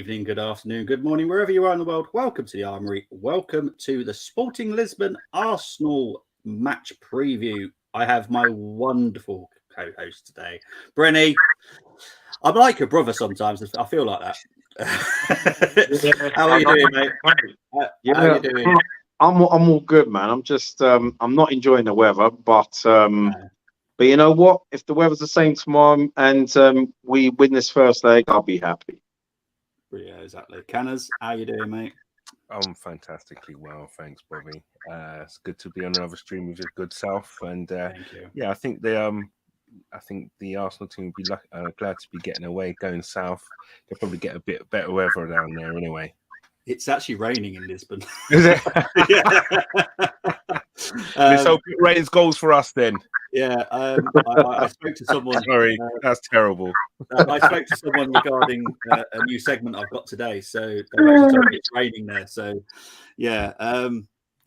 evening, good afternoon, good morning, wherever you are in the world. Welcome to the Armoury. Welcome to the Sporting Lisbon Arsenal match preview. I have my wonderful co-host today, Brenny. I'm like a brother sometimes. I feel like that. How are you doing, mate? How are you doing? I'm all good, man. I'm just I'm not enjoying the weather, but you know what? If the weather's the same tomorrow and we win this first leg, I'll be happy. Yeah, exactly. Canners, how you doing, mate? I'm fantastically well, thanks, Bobby. It's good to be on another stream with your good self, and Thank you. yeah, I think the Arsenal team would be glad to be getting away, going south. They'll probably get a bit better weather down there anyway. It's actually raining in Lisbon. Is it? Yeah. Let's hope it rains goals for us then. Yeah, I spoke to someone. Sorry, that's terrible. I spoke to someone regarding a new segment I've got today. So they've actually told me it's raining there. So yeah,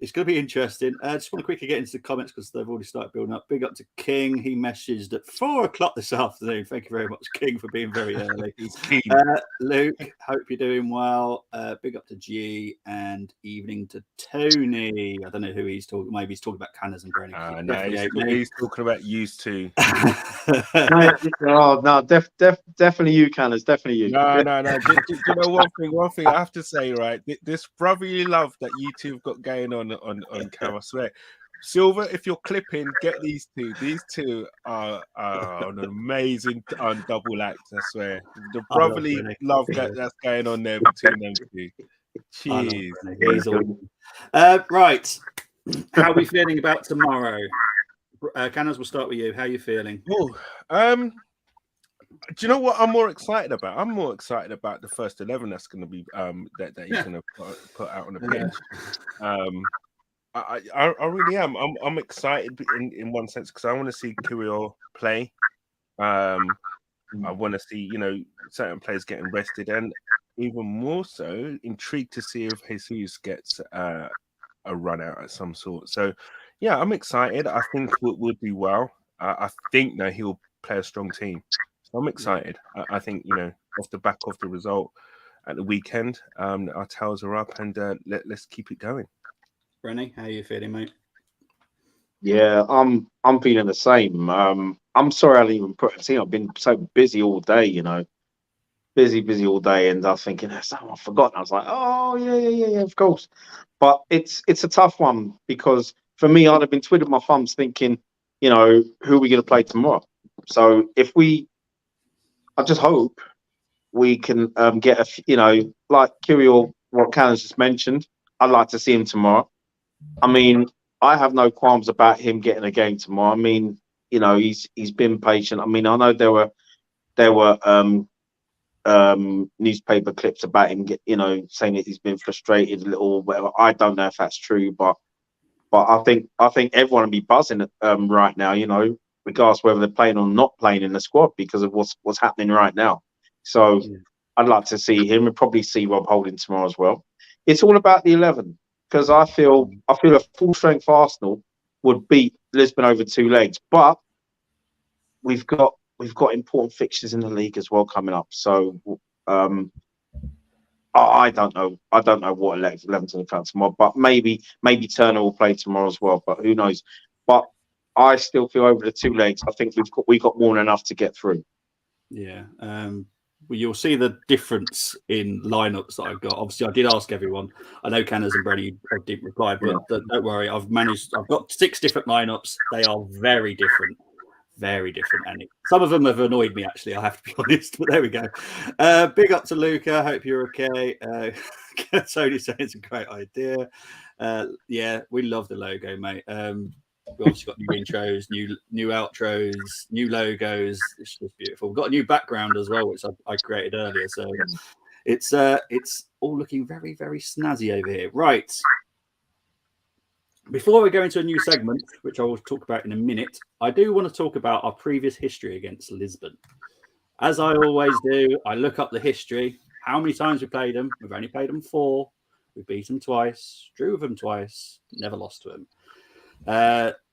it's going to be interesting. I just want to quickly get into the comments because they've already started building up. Big up to King. He messaged at 4:00 this afternoon. Thank you very much, King, for being very early. Luke, hope you're doing well. Big up to G and evening to Tony. I don't know who he's talking. Maybe he's talking about Canners and Brenny. No, he's talking about used to. Definitely you, Canners. Definitely you. No. Do you know one thing I have to say, right? This brotherly love that you two have got going on Cam, I swear. Silver, if you're clipping, get these two. These two are an amazing double act, I swear. The brotherly love that's going on there between them two. Cheers. Right. How are we feeling about tomorrow? Canners, we'll start with you. How are you feeling? Do you know what I'm more excited about? I'm more excited about the first 11 that's going to be that he's going to put out on the pitch. I really am. I'm excited in one sense because I want to see Kirill play. I want to see certain players getting rested, and even more so intrigued to see if Jesus gets a run out at some sort. So yeah, I'm excited. I think we'll do well. I think that he'll play a strong team. I'm excited. I think, off the back of the result at the weekend, our tails are up and let's keep it going. Brenny, how are you feeling, mate? Yeah, I'm feeling the same. I'm sorry I didn't even put a team. I've been so busy all day, busy all day, and I was thinking, I've forgotten. I was like, oh yeah, of course. But it's a tough one because for me, I'd have been twiddling my thumbs thinking, who are we going to play tomorrow? So I just hope we can get like Kirill, what Callum's just mentioned. I'd like to see him tomorrow. I mean, I have no qualms about him getting a game tomorrow. I mean, he's been patient. I mean, I know there were newspaper clips about him, saying that he's been frustrated a little, whatever. I don't know if that's true, but I think everyone will be buzzing right now, regardless whether they're playing or not playing in the squad because of what's happening right now. So I'd like to see him and probably see Rob Holding tomorrow as well. It's all about the 11 because I feel a full strength Arsenal would beat Lisbon over 2 legs, but we've got important fixtures in the league as well coming up. So I don't know what 11's going to come tomorrow, but maybe Turner will play tomorrow as well. But who knows? But I still feel over the 2 legs. I think we've got more than enough to get through. Yeah. Well, you'll see the difference in lineups that I've got. Obviously, I did ask everyone. I know Canners and Brenny didn't reply, but don't worry. I've got 6 different lineups. They are very different. Very different, and some of them have annoyed me. Actually, I have to be honest. But there we go. Big up to Luca. Hope you're okay. Tony saying it's a great idea. Yeah, we love the logo, mate. We obviously got new intros, new outros, new logos. It's just beautiful. We've got a new background as well, which I created earlier. So it's all looking very, very snazzy over here. Right. Before we go into a new segment, which I will talk about in a minute, I do want to talk about our previous history against Lisbon. As I always do, I look up the history, how many times we played them. We've only played them 4. We beat them twice, drew with them twice, never lost to them.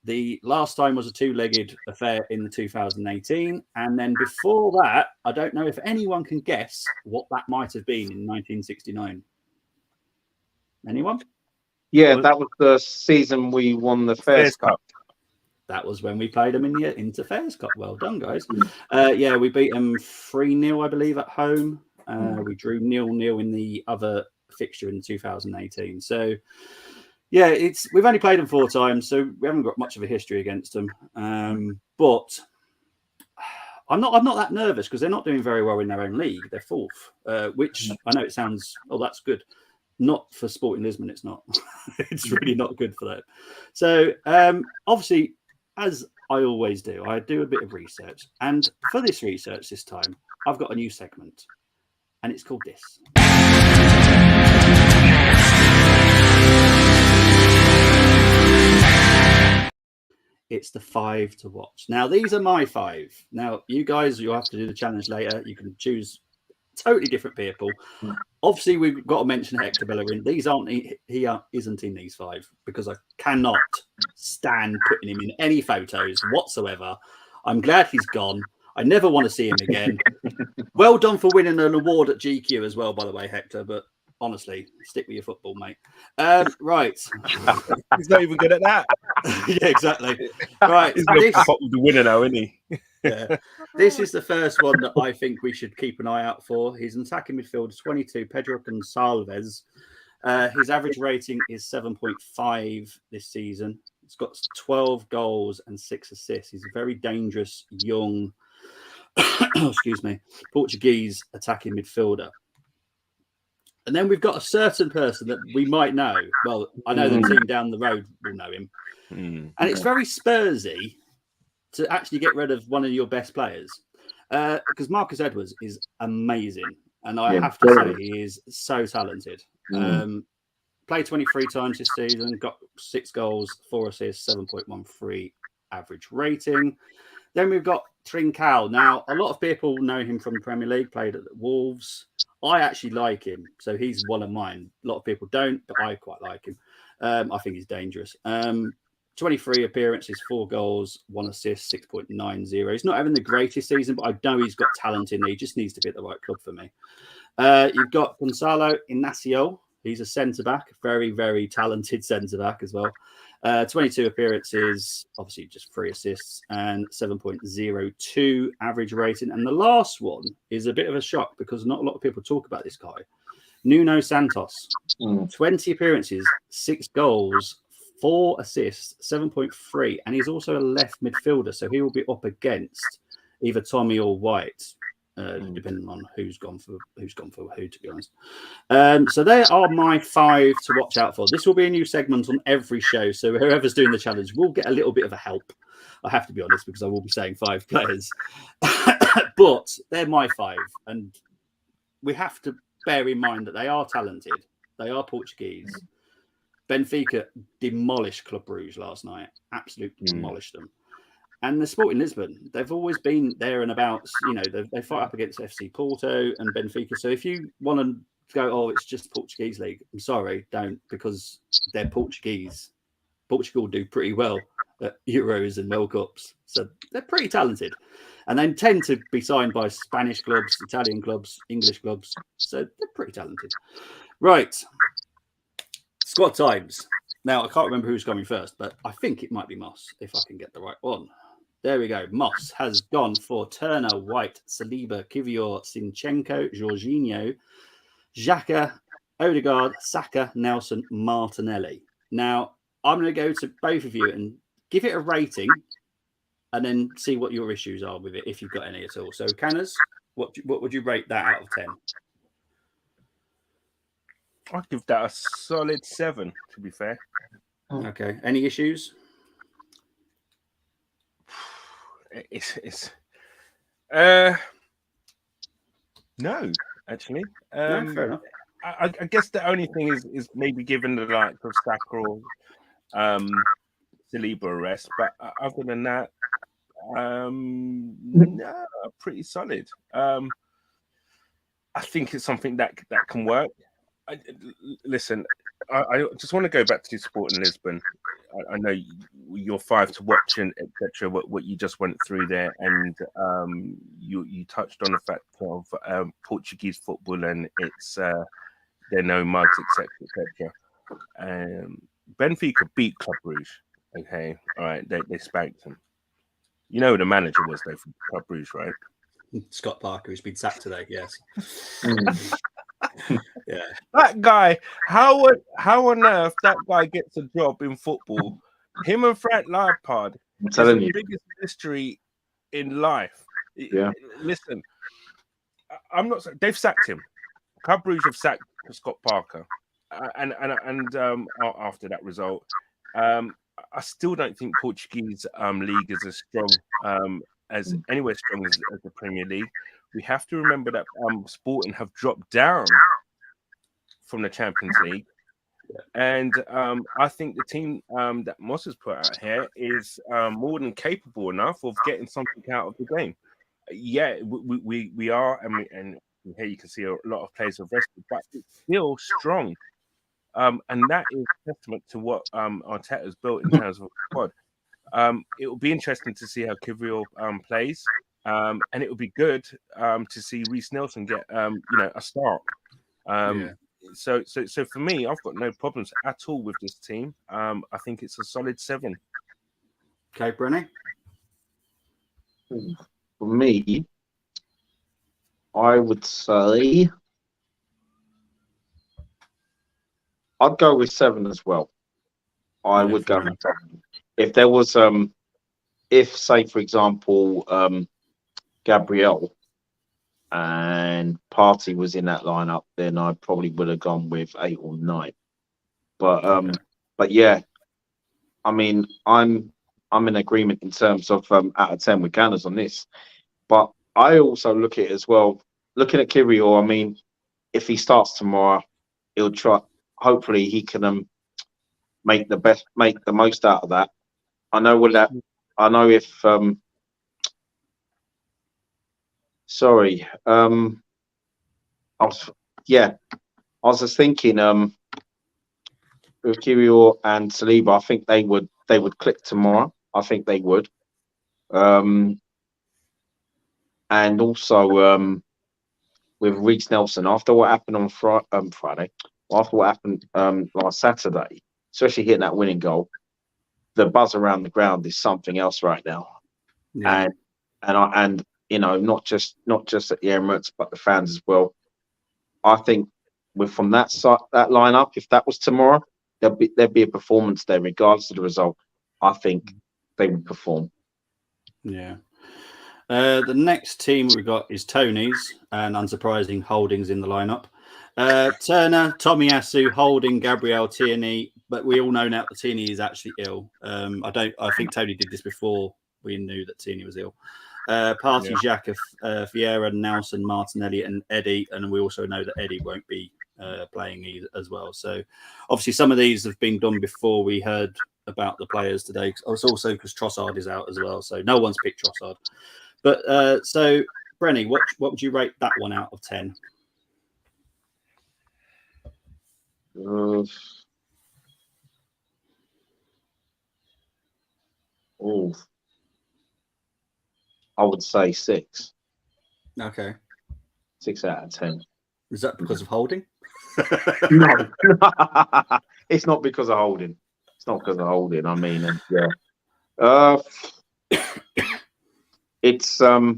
The last time was a two-legged affair in the 2018. And then before that, I don't know if anyone can guess what that might have been in 1969. Anyone? Yeah, that was the season we won the Fairs Cup. That was when we played them in the Inter Fairs Cup. Well done, guys. Yeah, we beat them 3-0, I believe, at home. We drew 0-0 in the other fixture in 2018. So, yeah, we've only played them 4 times, so we haven't got much of a history against them. But I'm not that nervous because they're not doing very well in their own league. They're 4th, which I know it sounds, that's good. Not for Sporting Lisbon, it's not. It's really not good for that. So, obviously, as I always do, I do a bit of research. And for this research this time, I've got a new segment. And it's called this. It's the 5 to watch. Now, these are my 5. Now, you guys, you'll have to do the challenge later. You can choose totally different people. Obviously, we've got to mention Hector Bellerin. These aren't he isn't in these 5 because I cannot stand putting him in any photos whatsoever. I'm glad he's gone. I never want to see him again. Well done for winning an award at GQ as well, by the way, Hector. But honestly, stick with your football, mate. Right. He's not even good at that. Yeah, exactly. Right. He's going to pop up with the winner now, isn't he? Yeah. This is the first one that I think we should keep an eye out for. He's an attacking midfielder, 22, Pedro Gonçalves. His average rating is 7.5 this season. He's got 12 goals and 6 assists. He's a very dangerous, young, Portuguese attacking midfielder. And then we've got a certain person that we might know. Well, I know the team down the road will know him. And it's very Spursy to actually get rid of one of your best players. Because Marcus Edwards is amazing. And I have to say, he is so talented. Played 23 times this season, got 6 goals, 4 assists, 7.13 average rating. Then we've got Trincao. Now, a lot of people know him from the Premier League, played at the Wolves. I actually like him, so he's one of mine. A lot of people don't, but I quite like him. I think he's dangerous. 23 appearances, 4 goals, 1 assist, 6.90. He's not having the greatest season, but I know he's got talent in there. He just needs to be at the right club for me. You've got Gonçalo Inácio. He's a centre-back, very, very talented centre-back as well. 22 appearances, obviously just 3 assists and 7.02 average rating. And the last one is a bit of a shock because not a lot of people talk about this guy. Nuno Santos, 20 appearances, 6 goals, 4 assists, 7.3. And he's also a left midfielder, so he will be up against either Tommy or White. Depending on who's gone for who, to be honest. So they are my 5 to watch out for. This will be a new segment on every show. So whoever's doing the challenge will get a little bit of a help. I have to be honest because I will be saying 5 players. But they're my 5. And we have to bear in mind that they are talented. They are Portuguese. Benfica demolished Club Brugge last night. Absolutely demolished them. And the Sporting Lisbon, they've always been there and about, they fight up against FC Porto and Benfica. So if you want to go, it's just Portuguese league, I'm sorry, don't, because they're Portuguese. Portugal do pretty well at Euros and World Cups. So they're pretty talented. And they tend to be signed by Spanish clubs, Italian clubs, English clubs. So they're pretty talented. Right. Squad times. Now, I can't remember who's coming first, but I think it might be Moss, if I can get the right one. There we go. Moss has gone for Turner, White, Saliba, Kivior, Zinchenko, Jorginho, Xhaka, Odegaard, Saka, Nelson, Martinelli. Now, I'm going to go to both of you and give it a rating and then see what your issues are with it, if you've got any at all. So, Canners, what would you rate that out of 10? I'll give that a solid 7, to be fair. Okay. Any issues? No, actually. No, fair enough. I guess the only thing is maybe given the likes of Saka or Saliba a rest, but other than that, no, pretty solid. I think it's something that can work. Listen, I just want to go back to Sporting Lisbon. I know your 5 to watch and etc. What you just went through there, and you touched on the fact of Portuguese football and it's there are no mugs, etc. Benfica beat Club Brugge. Okay, all right, they spanked them. You know who the manager was though for Club Brugge, right? Scott Parker, who's been sacked today. Yes. Yeah. That guy, how on earth that guy gets a job in football? Him and Frank Lampard is the biggest mystery in life. Yeah. Listen, I'm not. They've sacked him. Club Brugge have sacked Scott Parker, and after that result, I still don't think Portuguese league is as strong as anywhere strong as the Premier League. We have to remember that Sporting have dropped down from the Champions League, and I think the team that Moss has put out here is more than capable enough of getting something out of the game. Yeah, we are, and here you can see a lot of players have rested, but it's still strong. And that is a testament to what Arteta has built in terms of a squad. It will be interesting to see how Kivriel plays, and it will be good to see Reece Nelson get a start. So for me, I've got no problems at all with this team. I think it's a solid 7. Okay, Brenny. For me, I would say I'd go with 7 as well. I would go with 7. If there was if say for example Gabriel and Partey was in that lineup, then I probably would have gone with 8 or 9. But yeah, I mean I'm in agreement in terms of out of 10 with Gunners on this. But I also look at it as well, looking at Kivriel, I mean, if he starts tomorrow, he'll try. Hopefully, he can make the most out of that. I know if sorry, I was just thinking with Kivriel and Saliba, I think they would click tomorrow. I think they would. And also with Reece Nelson, after what happened on Friday, after what happened last Saturday, especially hitting that winning goal, the buzz around the ground is something else right now. Yeah. And you know, not just at the Emirates, but the fans as well. I think from that lineup, if that was tomorrow, there'd be a performance there, regardless of the result. I think they would perform. Yeah. The next team we got is Tony's, and unsurprising, Holding's in the lineup. Turner, Tomiyasu, Holding, Gabriel, Tierney, but we all know now that Tierney is actually ill. I think Tony did this before we knew that Tierney was ill. Partey, Xhaka, Vieira, Nelson, Martinelli, and Eddie, and we also know that Eddie won't be playing either as well. So obviously some of these have been done before we heard about the players today. It's also because Trossard is out as well, so no one's picked Trossard. But so, Brenny, what would you rate that one out of 10? I would say 6. Okay. 6 out of 10. Is that because of Holding? No, it's not because of Holding. It's not because of Holding. I mean, it's I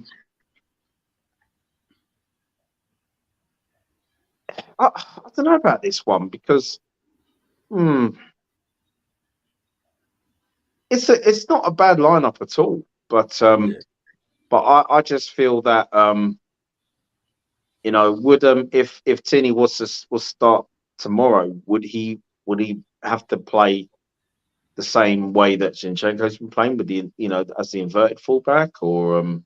don't know about this one because it's not a bad lineup at all, but I just feel that you know, would if Tierney was to start tomorrow, would he have to play the same way that Zinchenko's been playing with the, you know, as the inverted fullback, or you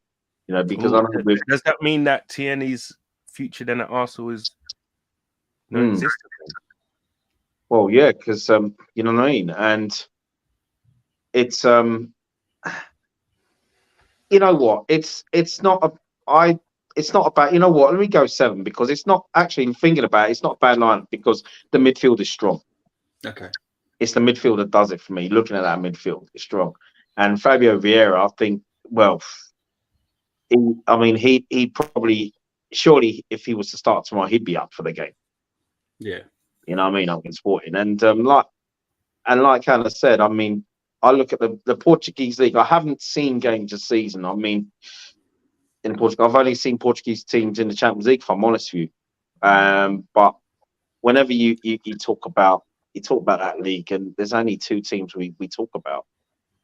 know, because I don't know does that mean that Tierney's future then at Arsenal is non-existent? Well, yeah, because you know what I mean, and it's you know what, it's not a bad, you know what, let me go 7, because it's not actually, thinking about it, it's not a bad line because the midfield is strong. Okay. it's the midfield that does it for me. Looking at that midfield, it's strong. And Fabio Vieira, I think, well, he probably, surely, if he was to start tomorrow, he'd be up for the game. Yeah. You know what I mean? Up against Sporting. And like Hannah said, I mean, I look at the Portuguese league. I haven't seen games this season. I mean, in Portugal, I've only seen Portuguese teams in the Champions League, if I'm honest with you. But whenever you talk about that league, and there's only two teams we talk about.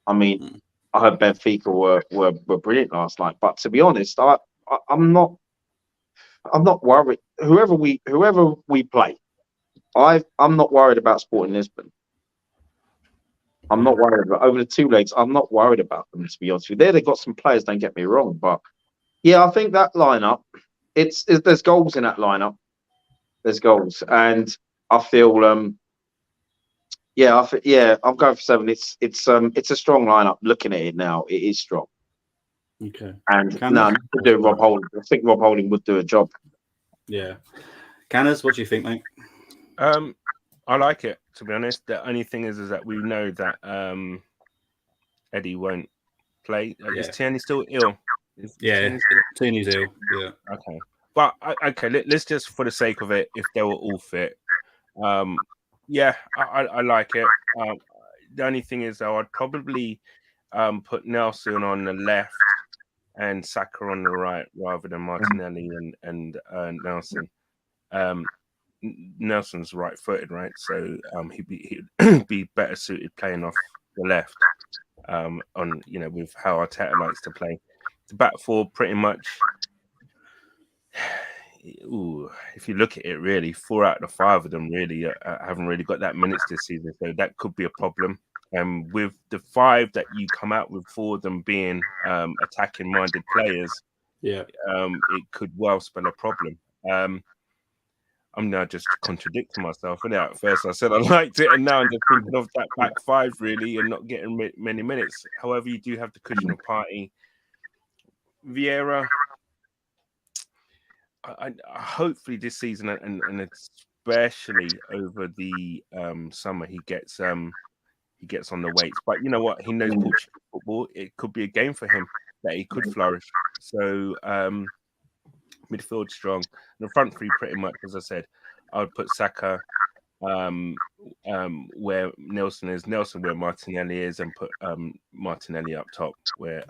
I mean, I heard Benfica were brilliant last night, but to be honest, I'm not worried. Whoever we play, I'm not worried about Sporting Lisbon. I'm not worried about over the two legs. I'm not worried about them, to be honest with you. They've got some players. Don't get me wrong, but yeah, I think that lineup. There's goals in that lineup. There's goals, and I feel I'm going for 7. It's a strong lineup. Looking at it now, it is strong. Okay. And do Rob Holding. I think Rob Holding would do a job. Yeah. Canners, what do you think, mate? I like it, to be honest. The only thing is that we know that Eddie won't play. Is Tierney still ill? Tierney's ill. Yeah. Okay. But let's just, for the sake of it, if they were all fit, I like it. The only thing is, though, I'd probably put Nelson on the left and Saka on the right rather than Martinelli and Nelson. Nelson's right-footed, right? So he'd be better suited playing off the left. With how Arteta likes to play, the back four pretty much. If you look at it, really, 4 out of the 5 of them really haven't really got that minutes this season, so that could be a problem. And with the 5 that you come out with, 4 of them being attacking-minded players, it could well spell a problem. I'm now just contradicting myself. And at first I said I liked it, and now I'm just thinking of that back 5 really, and not getting many minutes. However, you do have the cushion of Partey, Vieira. I hopefully this season and especially over the summer he gets on the weights. But you know what? He knows Portuguese football. It could be a game for him that he could flourish. So midfield strong. The front 3 pretty much, as I said, I would put Saka where Nelson is, Nelson where Martinelli is, and put Martinelli up top where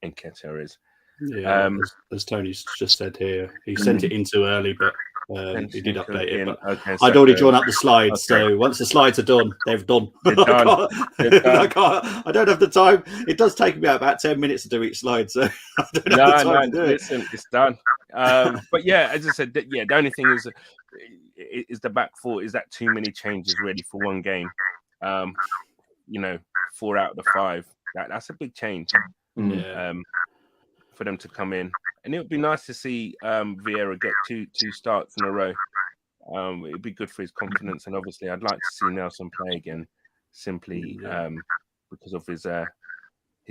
Nketiah is. Yeah, as Tony's just said here, he sent it in too early, but he did update it. But I'd already drawn up the slides, so once the slides are done, they've done. They're done. I don't have the time. It does take me about 10 minutes to do each slide, so I don't have the time to do listen, it's done. But yeah, as I said, the only thing is the back 4. Is that too many changes really for one game? 4 out of the 5. That's a big change. Yeah. For them to come in, and it would be nice to see Vieira get two starts in a row. It'd be good for his confidence, and obviously, I'd like to see Nelson play again, simply because of his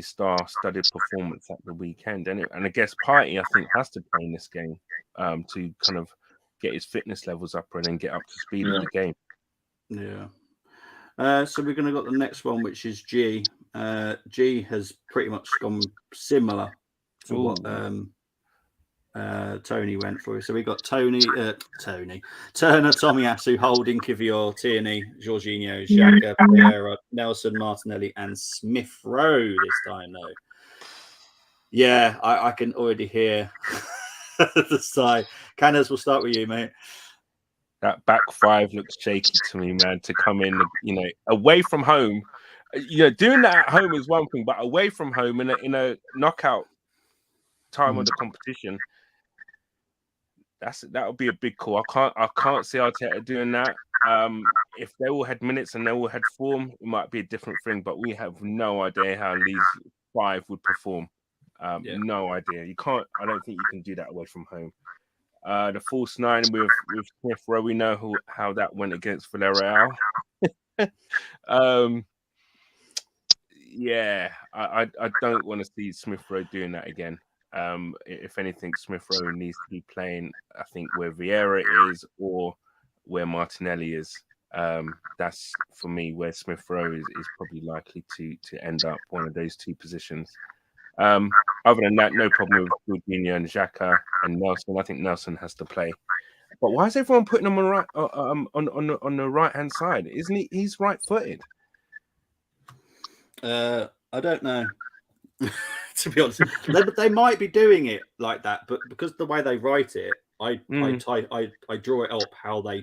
star-studded performance at the weekend. And I guess Partey, I think, has to play in this game to kind of get his fitness levels up and then get up to speed with the game. Yeah. So we're going to got the next one, which is G. G has pretty much gone similar to what Tony went for. So we got Turner, Tomiyasu, Holding, Kivior, Tierney, Jorginho, Xhaka, Pereira, Nelson, Martinelli, and Smith Rowe this time, though. Yeah, I can already hear the sigh. Canners, we'll start with you, mate. That back 5 looks shaky to me, man, to come in, away from home. Doing that at home is one thing, but away from home in a knockout time of the competition, that would be a big call. I can't see Arteta doing that. If they all had minutes and they all had form, it might be a different thing, but we have no idea how these 5 would perform. No idea. I don't think you can do that away from home. The false 9 with Smith Rowe, we know how that went against Villarreal. I don't want to see Smith Rowe doing that again. If anything, Smith Rowe needs to be playing, I think, where Vieira is or where Martinelli is. That's for me where Smith Rowe is probably likely to end up one of those two positions. Other than that, no problem with Jorginho and Xhaka and Nelson. I think Nelson has to play. But why is everyone putting him on the right hand side? Isn't he? He's right-footed. I don't know. To be honest, they might be doing it like that, but because the way they write it, I draw it up how they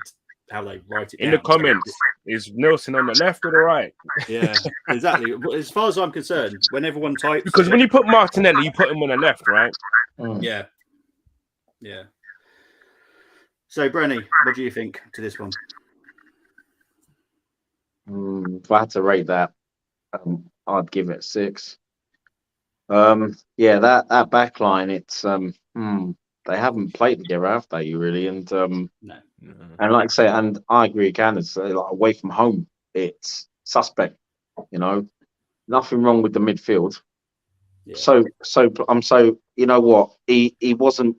write it in down. the comments. Is Nelson on the left or the right? Yeah, exactly. As far as I'm concerned, when everyone types, because when you put Martinelli, you put him on the left, right? Yeah. So, Brenny, what do you think to this one? If I had to rate that, I'd give it 6. Yeah, that back line, it's they haven't played together, have they? Really, and No. and like I say, and I agree with Candace. Like away from home, it's suspect. Nothing wrong with the midfield. Yeah. So you know what? He wasn't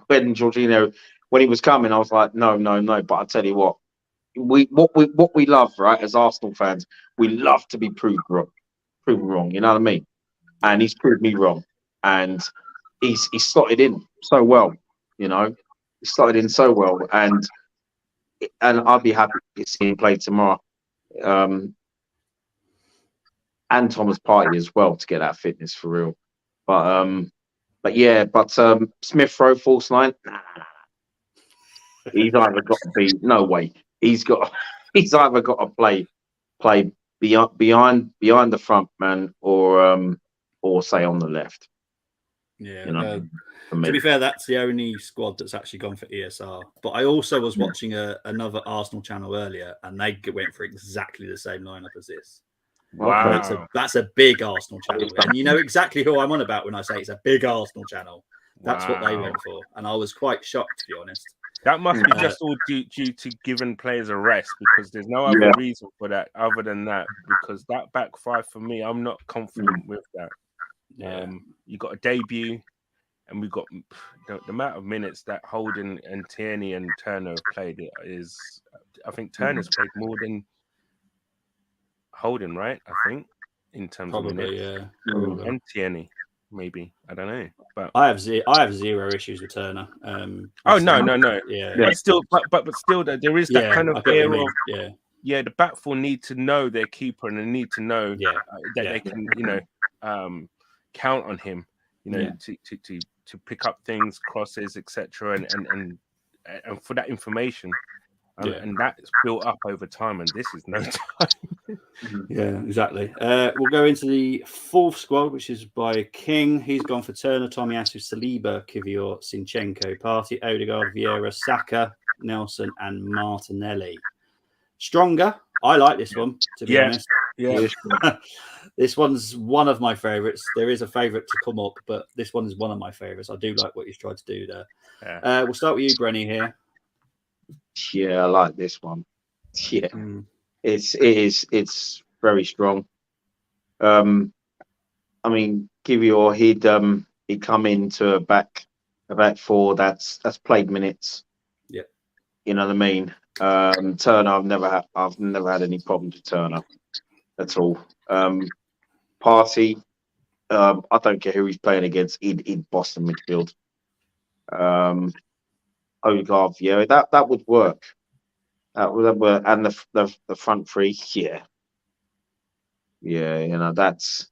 when Jorginho when he was coming. I was like, no. But I tell you what, what we love, right? As Arsenal fans, we love to be proven wrong. You know what I mean? And he's proved me wrong, and he's slotted in so well. He slotted in so well, and I'd be happy to see him play tomorrow. And Thomas Partey as well to get that fitness for real. But Smith Rowe false 9. Nah. He's either got to be no way. He's either got to play behind the front man or say on the left. Yeah. To be fair, that's the only squad that's actually gone for ESR. But I also was watching another Arsenal channel earlier, and they went for exactly the same lineup as this. Wow, that's a big Arsenal channel, and you know exactly who I'm on about when I say it's a big Arsenal channel. That's what they went for, and I was quite shocked, to be honest. That must be just all due to giving players a rest, because there's no other reason for that other than that. Because that back five for me, I'm not confident with that. You got a debut, and we got the amount of minutes that Holden and Tierney and Turner have played. Is I think Turner's played more than Holden, right? I think in terms of minutes, and Tierney, maybe, I don't know. But I have zero issues with Turner. No. But still, but still, there is that kind of air of the back four need to know their keeper, and they need to know that they can count on him, to pick up things, crosses, etc., and for that information. And that's built up over time, and this is no time. Yeah, exactly. We'll go into the fourth squad, which is by King. He's gone for Turner, Tomiyasu, Saliba, Kivior, Zinchenko, Partey, Odegaard, Vieira, Saka, Nelson, and Martinelli. Stronger. I like this one, to be honest. Yeah. This one's one of my favourites. There is a favourite to come up, but this one is one of my favourites. I do like what he's tried to do there. We'll start with you, Brenny, here. Yeah, I like this one. Yeah, it's very strong. I mean, Kivior, he'd come into a back four that's played minutes. Yeah, you know what I mean. Turner, I've never had any problems with Turner at all. Partey, I don't care who he's playing against. He'd boss the midfield. Odegaard, that would work. That would work, and the front three, that's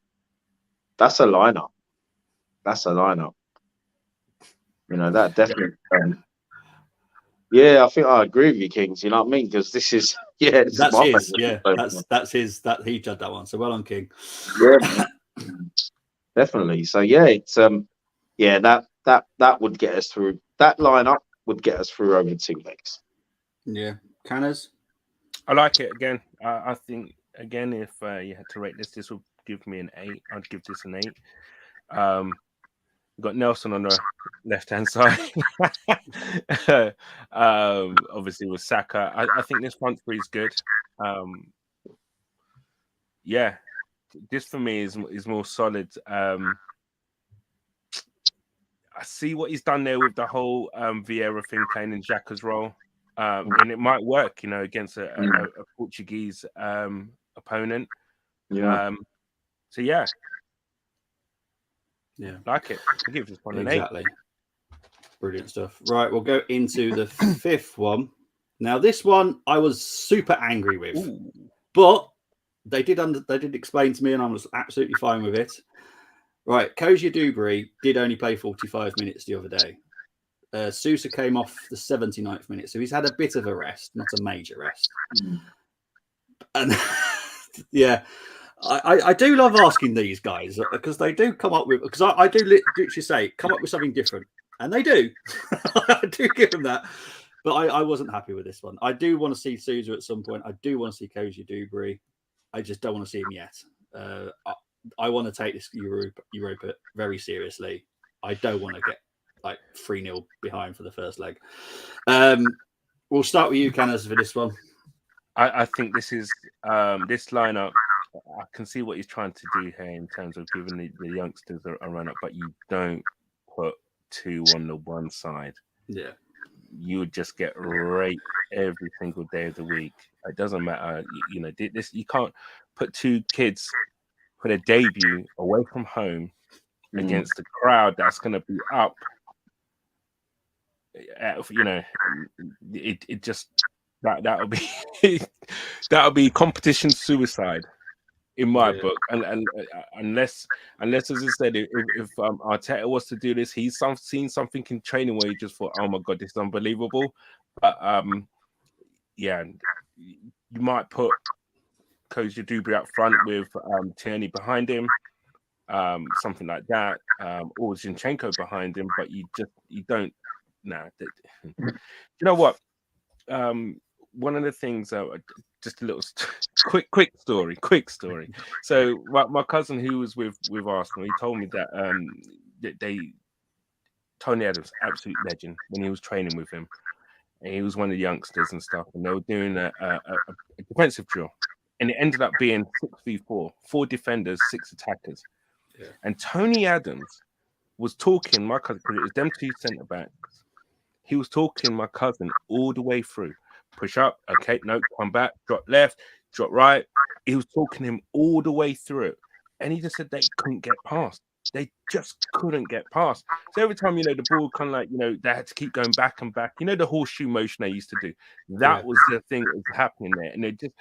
a lineup. That's a lineup. That definitely. I think I agree with you, Kings. You know what I mean? Because this is that's his. That's his. That he did that one. So well on, King. Yeah, definitely. So it's that would get us through. That lineup would get us through over 2 legs. Yeah, Canners. I like it again. I think again, if you had to rate this would give me an 8. I'd give this an 8. We've got Nelson on the left-hand side. Obviously with Saka. I think this front three is good. This for me is more solid. I see what he's done there with the whole Vieira thing, playing in Xhaka's role. and it might work, against a Portuguese opponent. Yeah. So yeah, like it. I give this one an 8. Exactly. Brilliant stuff. Right, we'll go into the 5th one. Now, this one I was super angry with, but they did explain to me, and I was absolutely fine with it. Right, Koji Dubry did only play 45 minutes the other day. Sousa came off the 79th minute, so he's had a bit of a rest, not a major rest. And yeah, I do love asking these guys because they do come up with, because I do literally say, come up with something different. And they do. I do give them that. But I wasn't happy with this one. I do want to see Sousa at some point. I do want to see Koji Dubry. I just don't want to see him yet. I want to take this Europa very seriously. I don't want to get like 3-0 behind for the first leg. We'll start with you, Canis, for this one. I think this is this lineup. I can see what he's trying to do here in terms of giving the youngsters a run up, but you don't put 2 on the one side. Yeah, you would just get raped every single day of the week. It doesn't matter, this. You can't put 2 kids for their debut away from home against the crowd that's going to be up. It just that'll be that'll be competition suicide. In my book, and unless as I said, if Arteta was to do this, he's seen something in training where he just thought, oh my god, this is unbelievable. But you might put Koji Dubry up front with Tierney behind him, something like that, or Zinchenko behind him. But you don't. Nah, you know what? One of the things, just a little quick story. So my cousin who was with Arsenal, he told me that Tony Adams, absolute legend, when he was training with him, and he was one of the youngsters and stuff, and they were doing a defensive drill, and it ended up being 6v4, 4 defenders, 6 attackers, and Tony Adams was talking my cousin, because it was them 2 centre backs. He was talking my cousin all the way through. Push up, okay, no, come back, drop left, drop right. He was talking him all the way through it. And he just said they couldn't get past. They just couldn't get past. So every time, the ball kind of like, they had to keep going back and back. The horseshoe motion they used to do. That was the thing that was happening there. And they just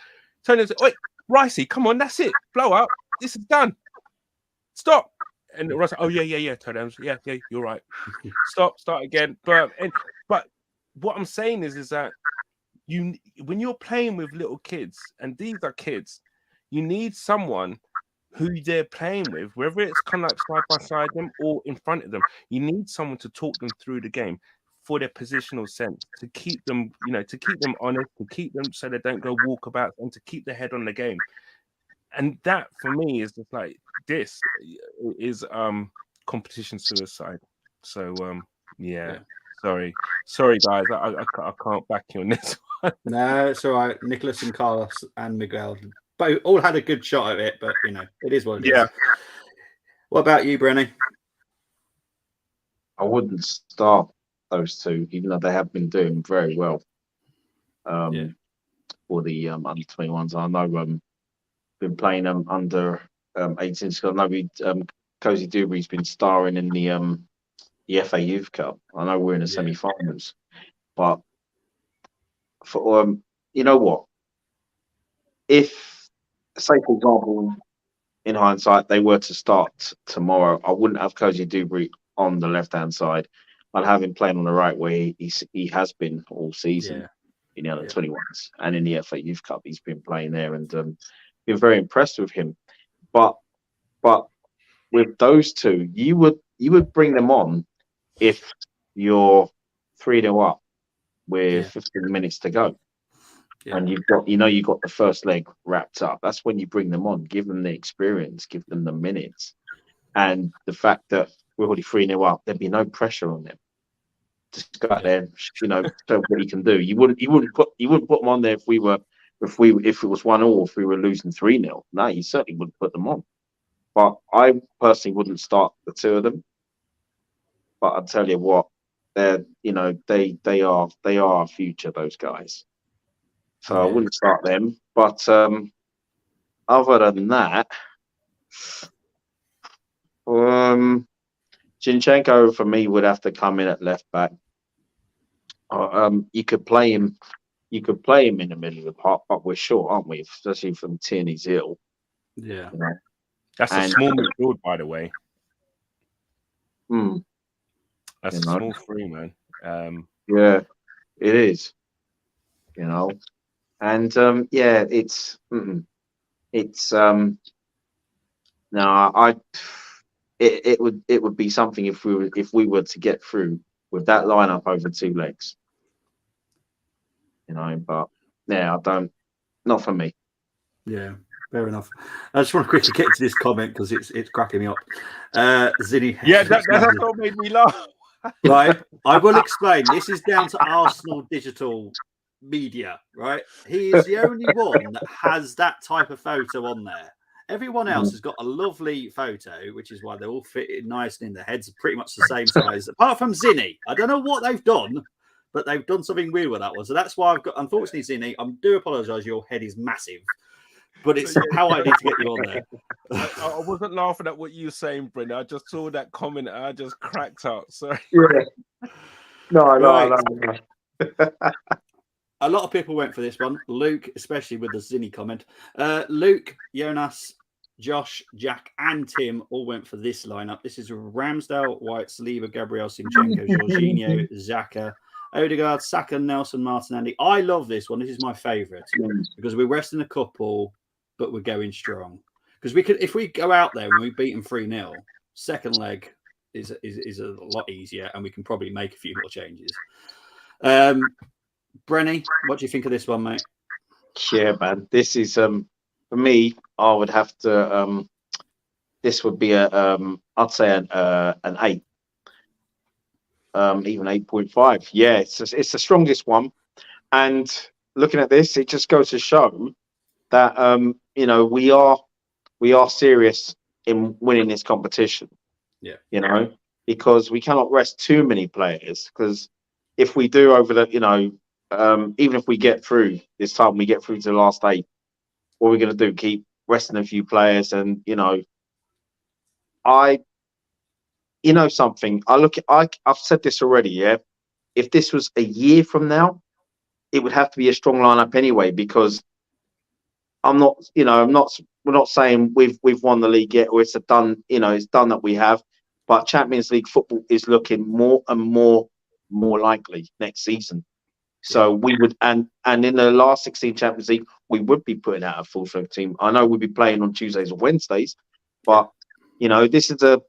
turned and said, wait, Ricey, come on, that's it. Blow up. This is done. Stop. And Rice, oh, yeah, Tony, yeah, you're right. Start again. But what I'm saying is that when you're playing with little kids, and these are kids, you need someone who they're playing with, whether it's kind of like side by side them or in front of them. You need someone to talk them through the game for their positional sense, to keep them, to keep them honest, to keep them so they don't go walkabouts, and to keep their head on the game. And that for me is just like, this is competition suicide. So yeah. Sorry, guys. I can't back you on this one. No, it's all right. Nicholas and Carlos and Miguel both all had a good shot at it, but it is what it is. What about you, Brenny? I wouldn't start those 2, even though they have been doing very well. For the under 21s, I know been playing them under 18s. I know Koji Dubry's been starring in the FA Youth Cup. I know we're in the semi-finals, but for you know what? If, say for example, in hindsight, they were to start tomorrow, I wouldn't have Koji Dubry on the left-hand side. I'd have him playing on the right, where he has been all season in the under 21s, and in the FA Youth Cup, he's been playing there, and been very impressed with him. But with those 2, you would bring them on if you're 3-0 up with 15 minutes to go, and you've got you got the first leg wrapped up. That's when you bring them on, give them the experience, give them the minutes, and the fact that we're already 3-0 up, there'd be no pressure on them. Just go out there, show what you can do. You wouldn't put them on there if it was 1-1, or if we were losing 3-0. No, you certainly wouldn't put them on. But I personally wouldn't start the 2 of them. But I'll tell you what, they're they are our future. Those guys. So I wouldn't start them. But other than that, Zinchenko for me would have to come in at left back. You could play him. You could play him in the middle of the park, but we're short, aren't we? Especially from Tierney's ill. Yeah. You know? That's a small midfield, by the way. That's a small three, man. Yeah, it is. You know, and it would be something if we were to get through with that lineup over 2 legs. You know, but yeah, not for me. Yeah, fair enough. I just want to quickly get to this comment because it's cracking me up. Zinny. Yeah, that's what made me laugh. Right, I will explain. This is down to Arsenal digital media, right? He is the only one that has that type of photo on there. Everyone else has got a lovely photo, which is why they're all fitted nice and in their heads, pretty much the same size, apart from Zinny. I don't know what they've done, but they've done something weird with that one. So that's why I've got, unfortunately, Zinny, I do apologise. Your head is massive, but it's how I need to get you on there. I wasn't laughing at what you were saying, Brendan. I just saw that comment and I just cracked up. Sorry. Yeah. No. A lot of people went for this one. Luke, especially with the Zinny comment. Luke, Jonas, Josh, Jack, and Tim all went for this lineup. This is Ramsdale, White, Saliba, Gabriel, Zinchenko, Jorginho, Xhaka, Odegaard, Saka, Nelson, Martinelli. I love this one. This is my favourite because we're resting a couple, but we're going strong. Because we could, if we go out there and we beat them 3-0, second leg is a lot easier, and we can probably make a few more changes. Brenny, what do you think of this one, mate? Yeah, man. This is for me. I would have to. This would be I'd say an 8, even 8.5. Yeah, it's the strongest one. And looking at this, it just goes to show that we are serious in winning this competition. Yeah, because we cannot rest too many players. Because if we do over the, even if we get through this time, we get through to the last 8. What are we going to do? Keep resting a few players, and something. I've said this already. Yeah, if this was a year from now, it would have to be a strong lineup anyway. Because we're not saying we've won the league yet, or it's done. It's done that we have. But Champions League football is looking more and more likely next season. So we would, and in the last 16 Champions League, we would be putting out a full strength team. I know we'd be playing on Tuesdays or Wednesdays, but inclusion.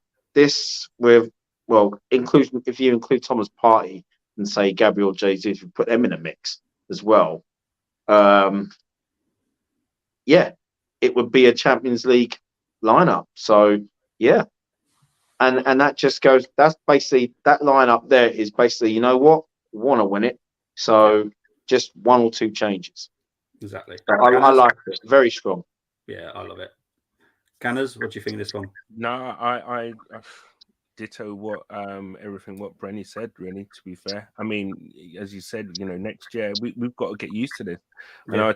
If you include Thomas Partey and say Gabriel Jesus, you put them in a mix as well. It would be a Champions League lineup. So yeah, and that just goes. That's basically that lineup there is basically. You know what? We want to win it. So just 1 or 2 changes. Exactly. I like it. Very strong. Yeah, I love it. Canners, what do you think of this one? No, I ditto what everything what Brenny said, really, to be fair. I mean, as you said, next year we've got to get used to this. Yeah. I know I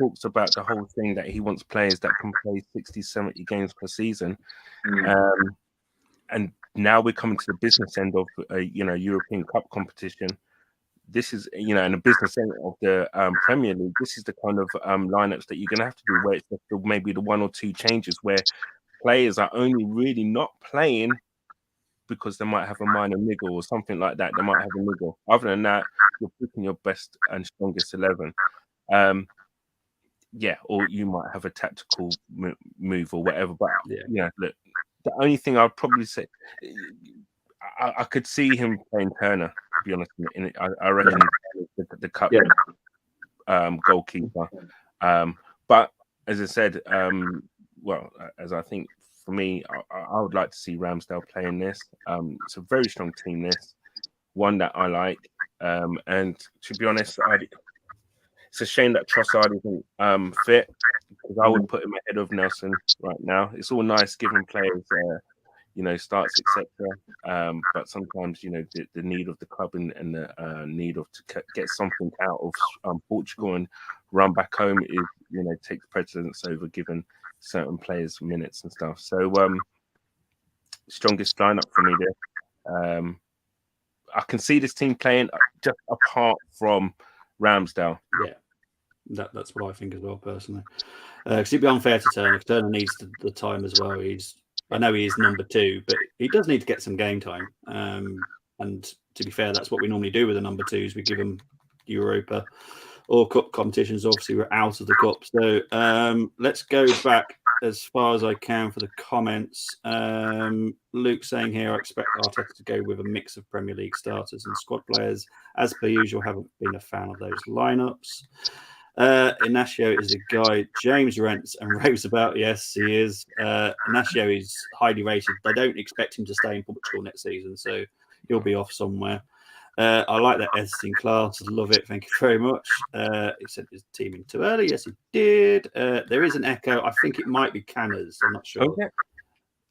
talks about the whole thing that he wants players that can play 60, 70 games per season. And now we're coming to the business end of European Cup competition. This is, in the business end of the Premier League, this is the kind of lineups that you're going to have to do where it's maybe the 1 or 2 changes where players are only really not playing because they might have a minor niggle or something like that. They might have a niggle. Other than that, you're picking your best and strongest 11. Or you might have a tactical move or whatever. But, look, the only thing I'd probably say, I could see him playing Turner, to be honest. I reckon the cup goalkeeper. But as I said, as I think for me, I would like to see Ramsdale playing this. It's a very strong team, this one that I like. And to be honest, it's a shame that Trossard isn't fit because I would put him ahead of Nelson right now. It's all nice giving players starts, etc. But sometimes, the need of the club and the need of to get something out of Portugal and run back home is, takes precedence over giving certain players minutes and stuff. So strongest lineup for me there. I can see this team playing just apart from Ramsdale. Yeah, that's what I think as well, personally. Because it'd be unfair to Turner. Turner needs the time as well. I know he is number 2, but he does need to get some game time. And to be fair, that's what we normally do with the number 2s. We give them Europa or cup competitions. Obviously, we're out of the cup. So let's go back as far as I can for the comments. Luke saying here, I expect Arteta to go with a mix of Premier League starters and squad players. As per usual, haven't been a fan of those lineups. Inacio is the guy James rents and raves about. Yes, he is. Inacio is highly rated. They don't expect him to stay in Portugal next season, so he'll be off somewhere. I like that editing class. Love it. Thank you very much. He sent his team in too early. Yes, he did. There is an echo. I think it might be Canners. I'm not sure. Okay.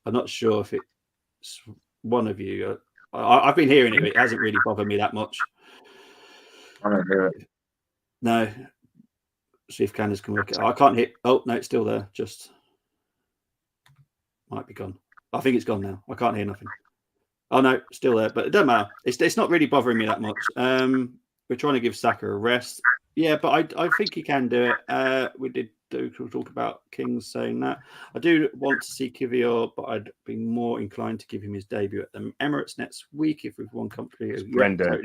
I'm not sure if it's one of you. I've been hearing it, but it hasn't really bothered me that much. I don't hear it. No. See if Canners can work it. I can't hit. Oh, no, it's still there. Just might be gone. I think it's gone now. I can't hear nothing. Oh, no, still there. But it doesn't matter. It's not really bothering me that much. We're trying to give Saka a rest. Yeah, but I think he can do it. We did talk about Kings saying that. I do want to see Kivior, but I'd be more inclined to give him his debut at the Emirates next week if we've won comfortably. Brenda.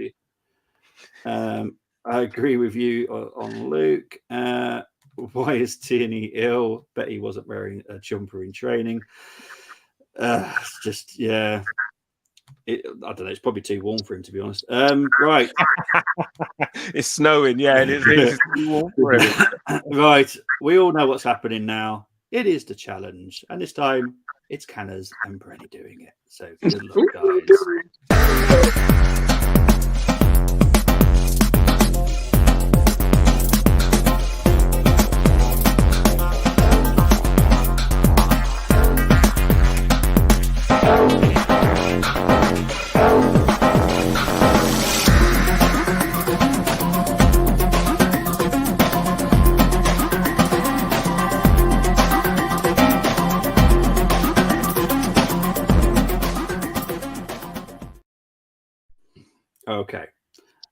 I agree with you on Luke. Why is Tierney ill? Bet he wasn't wearing a jumper in training. It's just, yeah. I don't know. It's probably too warm for him, to be honest. Right. It's snowing, yeah, and it's too warm for him. Right. We all know what's happening now. It is the challenge. And this time, it's Canners and Brenny doing it. So good luck, guys. Okay.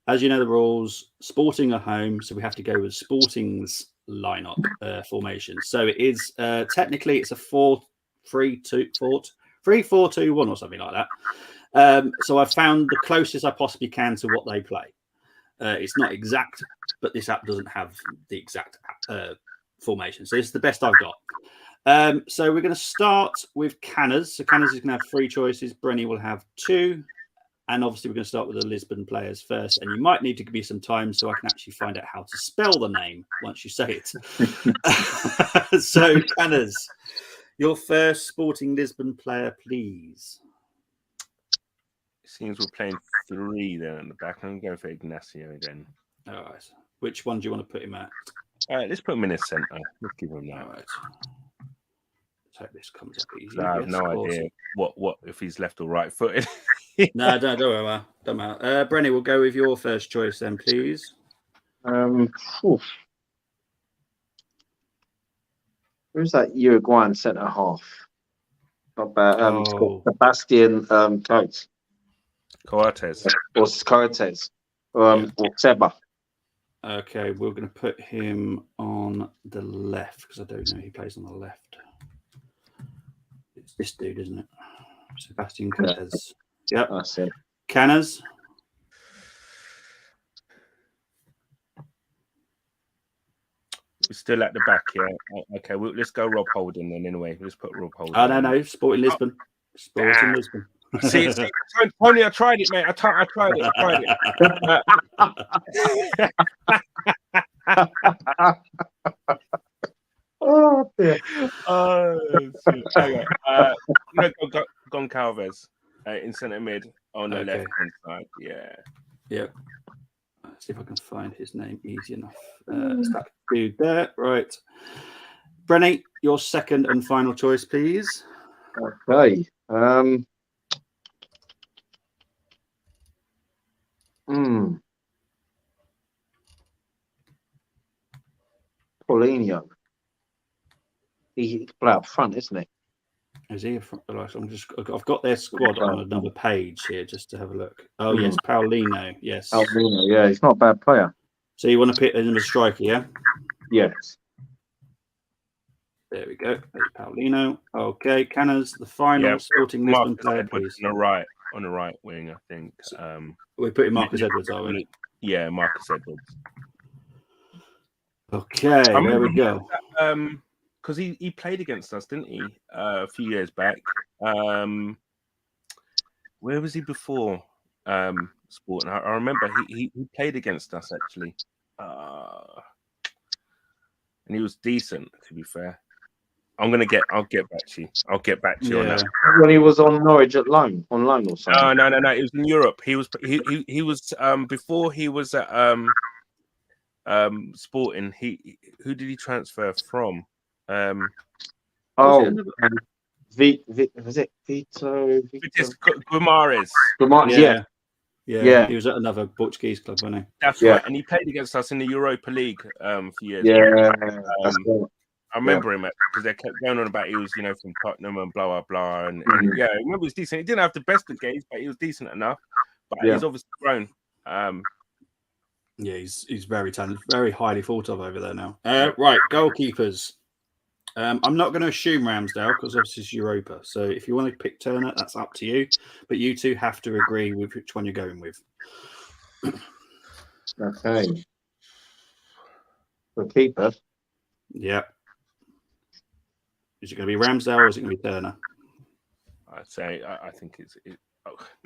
As you know the rules, Sporting are home, so we have to go with Sporting's lineup formation. So it is technically it's a 4-3-2 3-4-2-1 or something like that. So I've found the closest I possibly can to what they play. It's not exact, but this app doesn't have the exact formation. So this is the best I've got. So we're going to start with Canners. So Canners is going to have 3 choices. Brenny will have 2. And obviously, we're going to start with the Lisbon players first. And you might need to give me some time so I can actually find out how to spell the name once you say it. So, Canners, your first Sporting Lisbon player, please. It seems we're playing 3 there in the back. I'm going for Ignacio again. All right. Which one do you want to put him at? All right, let's put him in a centre. Let's give him that. All right. Let's hope this comes up easy. I have no idea what if he's left or right footed. No, don't worry. Don't matter. Brenny, we'll go with your first choice then, please. Who's that Uruguayan centre half? Not bad. It's called Sebastian Coates. Coates. Or Coates. Or Seba. Okay, we're going to put him on the left because I don't know who plays on the left. It's this dude, isn't it? Sebastian Coates. Yep. That's it. Canners. We're still at the back, yeah. Okay, let's go Rob Holding then anyway. Let's put Rob Holding. Oh, no. Sporting Lisbon. Sporting Lisbon. See, Tony, I tried it, mate. I tried it. Oh, dear. Okay. Goncalves in centre mid on the left hand side. Yeah. Yep. Let's see if I can find his name easy enough. It's that dude there. Right. Brenny, your second and final choice, please. Okay. Um. Paulinho. He's play up front, isn't he? Is he? I've got their squad on another page here just to have a look. Oh yes, Paulino. Yes. Paulinho, yeah, he's not a bad player. So you want to pick him as a striker, yeah? Yes. There we go. There's Paulino. Okay, Canners, the final Sporting Lisbon player, please. On the right wing, I think. We're putting Marcus Edwards, are we? Yeah, Marcus Edwards. Okay, there we go. Because he played against us, didn't he? A few years back. Where was he before Sporting? I remember he played against us actually, and he was decent. To be fair, I'll get back to you. I'll get back to you on that. When he was on Norwich on loan or something. No. It was in Europe. He was before he was at Sporting. Who did he transfer from? Was it Vito? Guimarães. Yeah. He was at another Portuguese club, wasn't he? That's right. And he played against us in the Europa League a few years ago. I remember him because they kept going on about he was, from Tottenham and blah, blah, blah. And I remember he was decent. He didn't have the best of games, but he was decent enough. But he's obviously grown. He's very talented, very highly thought of over there now. Right, goalkeepers. I'm not going to assume Ramsdale because obviously it's Europa. So if you want to pick Turner, that's up to you. But you two have to agree with which one you're going with. Okay. The keeper. Yeah. Is it going to be Ramsdale or is it going to be Turner? I'd say I think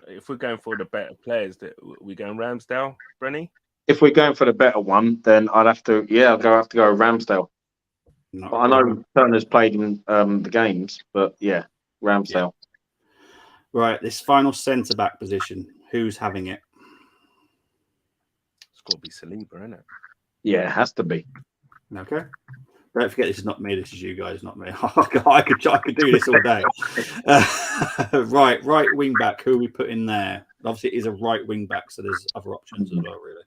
if we're going for the better players, we're going Ramsdale, Brenny. If we're going for the better one, then I'd have to go Ramsdale. But I know Turner's played in the games, but yeah, Ramsdale. Yeah. Right, this final centre back position. Who's having it? It's got to be Saliba, isn't it? Yeah, it has to be. Okay. Don't forget, this is not me. This is you guys, not me. I could do this all day. Right wing back. Who are we putting there? Obviously, it is a right wing back, so there's other options as well, really.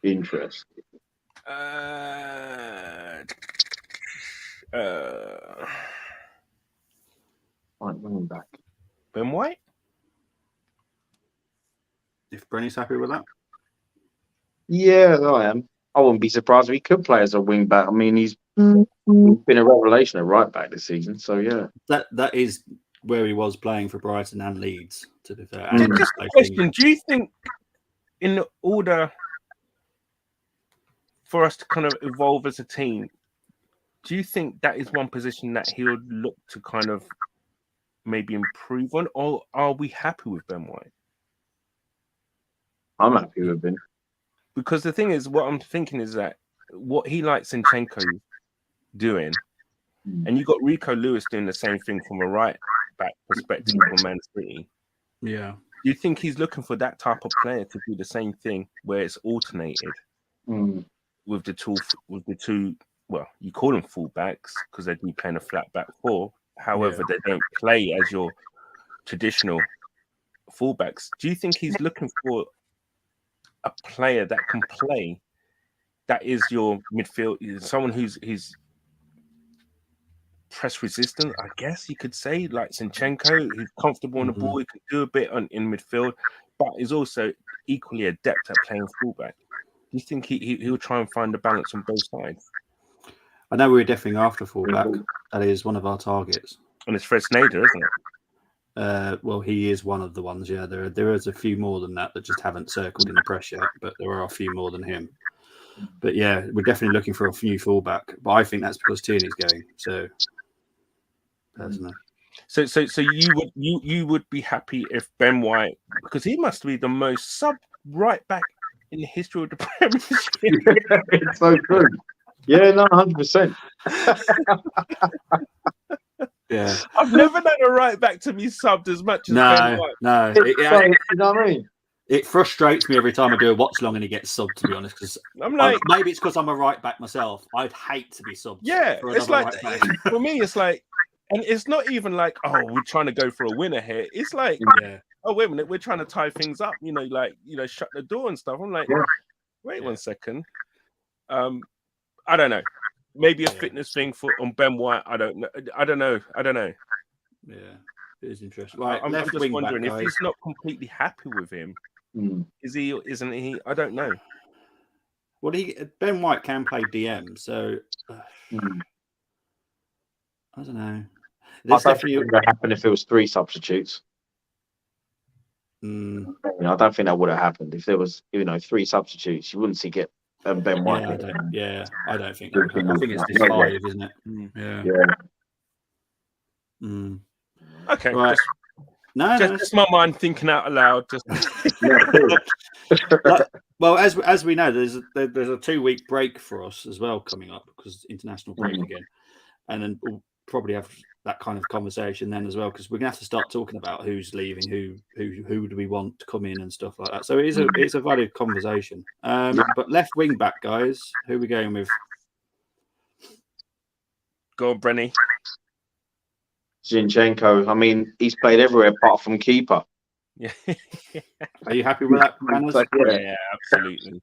Interesting. Right wing back. Ben White. If Brenny's happy with that. Yeah, I am. I wouldn't be surprised if he could play as a wing back. I mean, he's been a revelation at right back this season. So yeah, that is where he was playing for Brighton and Leeds. To be fair, just a question: do you think, in order for us to kind of evolve as a team, do you think that is one position that he would look to kind of maybe improve on, or are we happy with Ben White? I'm happy with him. Because the thing is, what I'm thinking is that what he likes Zinchenko doing, and you got Rico Lewis doing the same thing from a right back perspective for Man City. Yeah. Do you think he's looking for that type of player to do the same thing where it's alternated with the two? Well, you call them fullbacks because they do play in a flat back four. However, they don't play as your traditional fullbacks. Do you think he's looking for a player that can play, that is your midfield, someone who's press resistant, I guess you could say, like Zinchenko, who's comfortable on the ball, he can do a bit in midfield, but is also equally adept at playing fullback? Do you think he'll try and find a balance on both sides? I know we're definitely after fullback. That is one of our targets. And it's Fred Sneijder, isn't it? Well, he is one of the ones. Yeah, there is a few more than that just haven't circled in the press yet, but there are a few more than him. But yeah, we're definitely looking for a new fullback. But I think that's because Tierney's going. So personally, so you would be happy if Ben White, because he must be the most sub right back in the history of the Premiership. Yeah, it's so good. Yeah, no, 100%. Yeah, I've never known a right back to be subbed as much as Ben White. No, you know what I mean? It frustrates me every time I do a watch long and he gets subbed. To be honest, because I'm like, maybe it's because I'm a right back myself. I'd hate to be subbed. Yeah, it's like right for me, it's like And it's not even like, oh, we're trying to go for a winner here. It's like, oh, wait a minute, we're trying to tie things up, shut the door and stuff. I'm like, wait 1 second. I don't know. Maybe a fitness thing on Ben White. I don't know. Yeah, it is interesting. Right, I'm left just wing wondering back, if he's not completely happy with him. Is he or isn't he? I don't know. Well, Ben White can play DM, so I don't know. I don't think that would happen if it was 3 substitutes. I don't think that would have happened if there was, 3 substitutes. You wouldn't see Ben White. I don't think that. I think it's just 5, isn't it? Okay. Right. Just my mind thinking out aloud. Just well, as we know, there's a 2-week break for us as well coming up because international break again, and then we'll probably have that kind of conversation then as well because we're gonna have to start talking about who's leaving, who do we want to come in and stuff like that. So it's a valid conversation. But left wing back, guys, who are we going with? Go on, Brenny. Zinchenko. I mean, he's played everywhere apart from keeper. Yeah. Are you happy with that, Manners? Yeah, absolutely.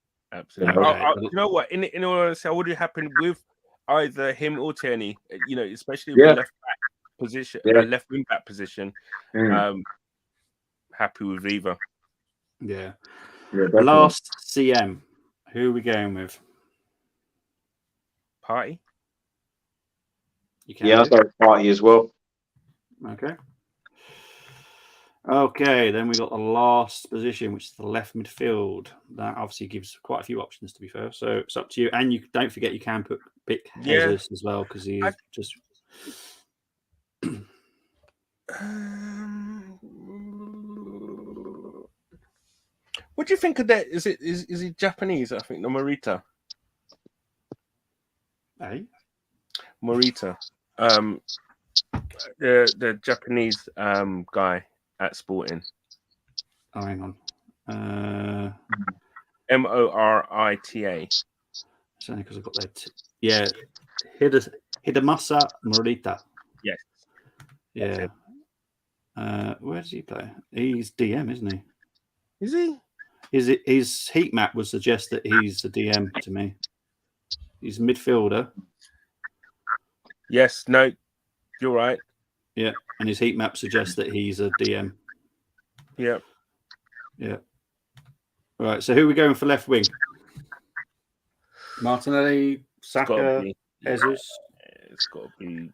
You know what? In all honesty, I would be happy with either him or Tierney. Especially with the left back position, left wing back position. Happy with either. Yeah. Last CM. Who are we going with? Party. I'll go Party as well. Okay, then we got the last position, which is the left midfield. That obviously gives quite a few options, to be fair. So it's up to you. And you don't forget you can pick Jesus as well because he's just. What do you think of that? Is he Japanese? I think Morita. Hey, Morita. The Japanese guy at Sporting. Oh, hang on. Morita. It's only because I've got that. Hidemasa Morita. Yes. Yeah. Where does he play? He's DM, isn't he? Is he? His heat map would suggest that he's a DM to me. He's a midfielder. Yes. No. You're right. Yeah, and his heat map suggests that he's a DM. Yeah. Right. So who are we going for left wing? Martinelli, Saka, Jesus. It's got to be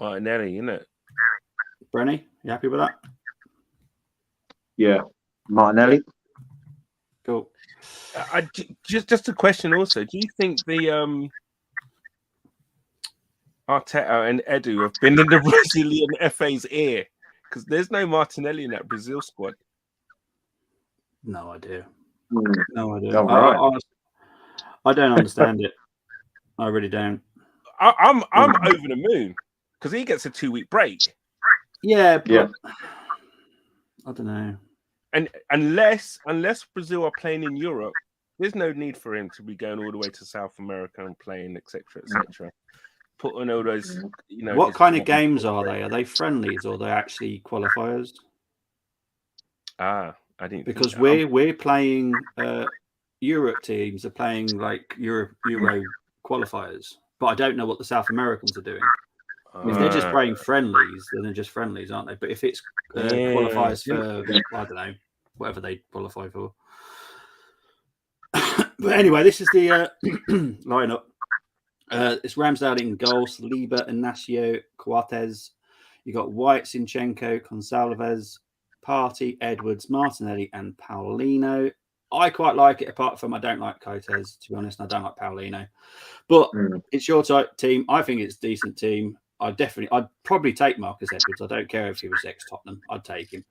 Martinelli, isn't it? Brenny, you happy with that? Yeah, Martinelli. Cool. Just a question. Also, do you think the Arteta and Edu have been in the Brazilian FA's ear? Because there's no Martinelli in that Brazil squad. No idea. No idea. I don't understand it. I really don't. I'm over the moon because he gets a 2-week break. Yeah, but I don't know. And unless Brazil are playing in Europe, there's no need for him to be going all the way to South America and playing, etc., etc. Put on all those, What kind of games are they? Are they friendlies or are they actually qualifiers? I didn't. Because we're playing. Europe teams are playing like Euro qualifiers, but I don't know what the South Americans are doing. If they're just playing friendlies, then they're just friendlies, aren't they? But if it's qualifiers for, I don't know, whatever they qualify for. But anyway, this is the lineup. It's Ramsdale in goal, Saliba, Inacio, Coates. You got White, Zinchenko, Gonçalves, Partey, Edwards, Martinelli, and Paulinho. I quite like it, apart from I don't like Coates, to be honest, and I don't like Paulinho. But it's your type team. I think it's a decent team. I'd probably take Marcus Edwards. I don't care if he was ex-Tottenham. I'd take him.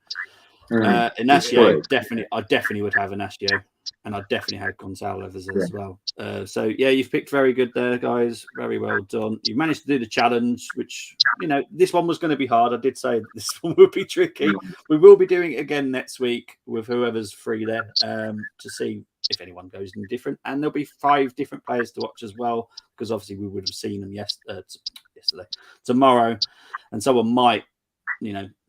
Inacio, I definitely would have Inacio, and I'd definitely have Gonçalves as well. So yeah, you've picked very good there, guys. Very well done. You managed to do the challenge, which this one was going to be hard. I did say this one would be tricky. We will be doing it again next week with whoever's free there to see if anyone goes in different, and there'll be 5 different players to watch as well, because obviously we would have seen them yesterday. Tomorrow, and someone might,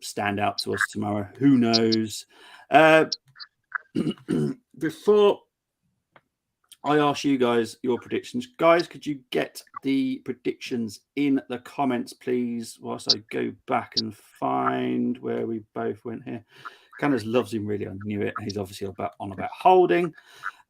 stand out to us tomorrow. Who knows? Before I ask you guys your predictions, guys, could you get the predictions in the comments, please, whilst I go back and find where we both went here. Canners loves him, really. I knew it. He's obviously about Holding.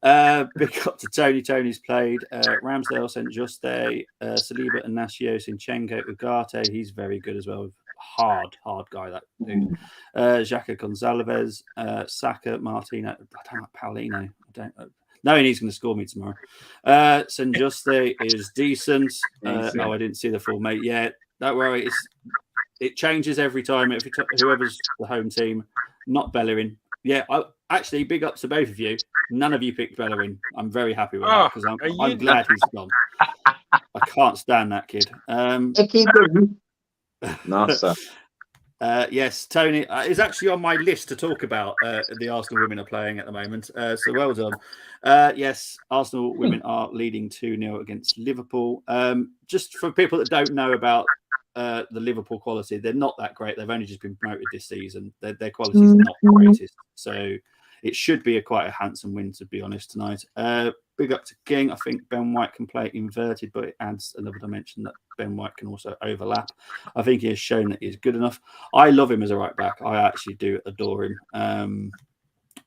Big up to Tony. Tony's played. Ramsdale, St. Juste, Saliba, Ignacio, Sinchenko, Ugarte. He's very good as well. Hard guy, that dude. Xhaka Gonzalez, Saka, Martino. I don't like Paulino. Knowing he's going to score me tomorrow. St. Juste is decent. I didn't see the full mate yet. Don't worry. It changes every time. Whoever's the home team, not Bellerin. Yeah, actually, big ups to both of you. None of you picked Bellerin. I'm very happy with that because I'm glad he's gone. I can't stand that kid. Nice. Yes, Tony is actually on my list to talk about. The Arsenal women are playing at the moment, so well done. Yes, Arsenal women are leading 2-0 against Liverpool. Just for people that don't know about the Liverpool quality, they're not that great. They've only just been promoted this season. Their quality is not the greatest, so it should be quite a handsome win, to be honest, tonight. Big up to King. I think Ben White can play inverted, but it adds another dimension that Ben White can also overlap. I think he has shown that he's good enough. I love him as a right back. I actually do adore him.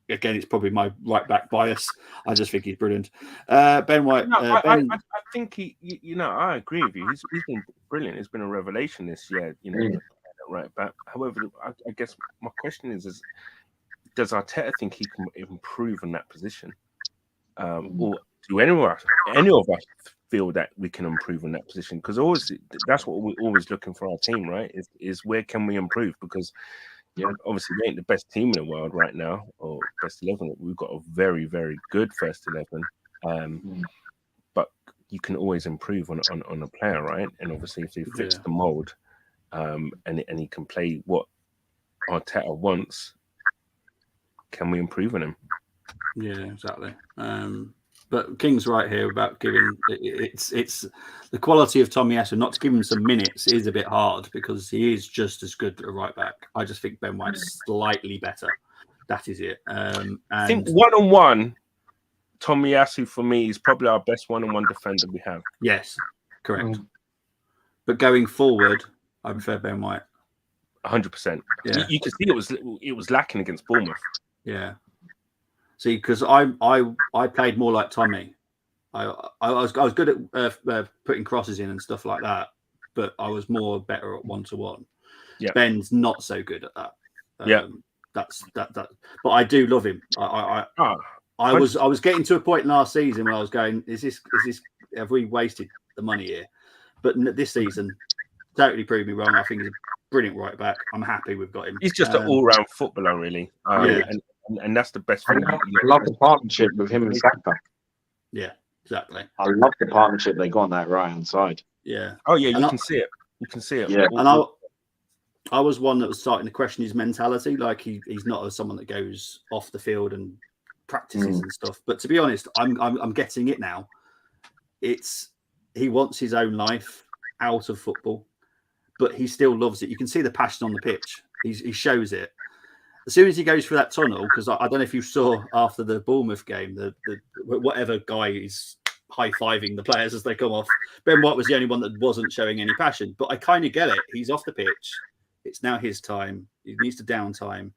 Again, it's probably my right back bias. I just think he's brilliant. Ben White. I think I agree with you. He's been brilliant. It's been a revelation this year. Right back. However, I guess my question is does Arteta think he can improve on that position? Or do any of us feel that we can improve on that position? Because that's what we're always looking for our team, right? Is where can we improve? Because obviously we ain't the best team in the world right now, or best 11. We've got a very, very good first 11. But you can always improve on a player, right? And obviously if he fits the mold, and he can play what Arteta wants, can we improve on him? Yeah, exactly. But King's right here about giving it's the quality of Tomiyasu. Not to give him some minutes is a bit hard because he is just as good at a right back. I just think Ben White's slightly better. That is it. And I think 1-on-1, Tomiyasu for me is probably our best 1-on-1 defender we have. Yes, correct. But going forward, I prefer Ben White. 100%. Yeah. You can see it was lacking against Bournemouth. Yeah. See, because I played more like Tommy. I was good at putting crosses in and stuff like that, but I was better at 1-to-1. Yeah. Ben's not so good at that. That's that. But I do love him. I was getting to a point last season where I was going, is this have we wasted the money here? But this season, totally proved me wrong. I think he's a brilliant right back. I'm happy we've got him. He's just an all-round footballer, really. And that's the best thing. I love the partnership with him and Saka. Yeah, exactly. I love the partnership they got on that right-hand side. Yeah. Oh, yeah, you can see it. You can see it. Yeah. And I was one that was starting to question his mentality. Like he's not someone that goes off the field and practices and stuff. But to be honest, I'm getting it now. He wants his own life out of football, but he still loves it. You can see the passion on the pitch. He shows it. As soon as he goes through that tunnel, because I don't know if you saw after the Bournemouth game, the whatever guy is high-fiving the players as they come off. Ben White was the only one that wasn't showing any passion, but I kind of get it. He's off the pitch. It's now his time. He needs to downtime.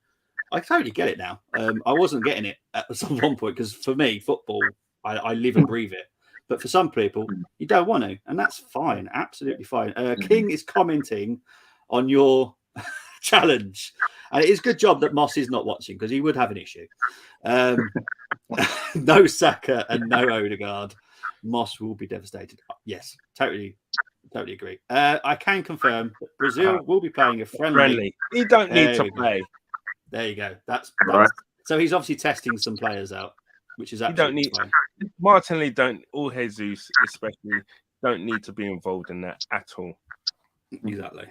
I totally get it now. I wasn't getting it at some one point because for me, football, I live and breathe it. But for some people, you don't want to, and that's fine. Absolutely fine. King is commenting on your challenge. And it is a good job that Moss is not watching because he would have an issue. No Saka and no Odegaard. Moss will be devastated. Yes, totally agree. I can confirm that Brazil will be playing a friendly. He don't need to play. There you go. That's right. So he's obviously testing some players out, which is absolutely fine. Martinelli or Jesus especially don't need to be involved in that at all. Exactly.